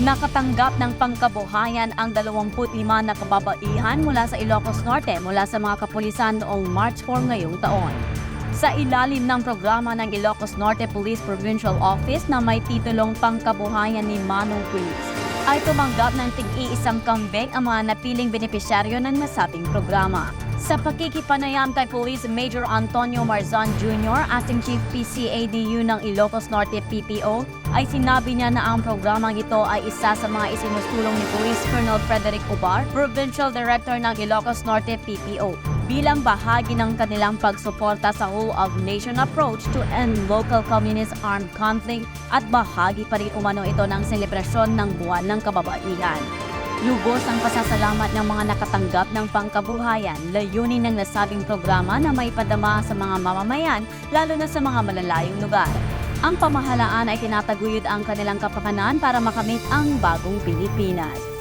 Nakatanggap ng pangkabuhayan ang 25 na kababaihan mula sa Ilocos Norte mula sa mga kapulisan noong March 4 ngayong taon. Sa ilalim ng programa ng Ilocos Norte Police Provincial Office na may titulong Pangkabuhayan ni Manong Police, ay tumanggap ng tig-iisang kambing ang mga napiling benepisyaryo ng nasabing programa. Sa pakikipanayam kay Police Major Antonio Marzan Jr., Acting Chief PCADU ng Ilocos Norte PPO, ay sinabi niya na ang programang ito ay isa sa mga isinusulong ni Police Colonel Frederick Ubar, Provincial Director ng Ilocos Norte PPO, bilang bahagi ng kanilang pagsuporta sa whole-of-nation approach to end local communist armed conflict at bahagi pa rin umano ito ng selebrasyon ng Buwan ng Kababaihan. Lubos ang pasasalamat ng mga nakatanggap ng pangkabuhayan, layunin ng nasabing programa na may padama sa mga mamamayan, lalo na sa mga malalayong lugar. Ang pamahalaan ay tinataguyod ang kanilang kapakanan para makamit ang bagong Pilipinas.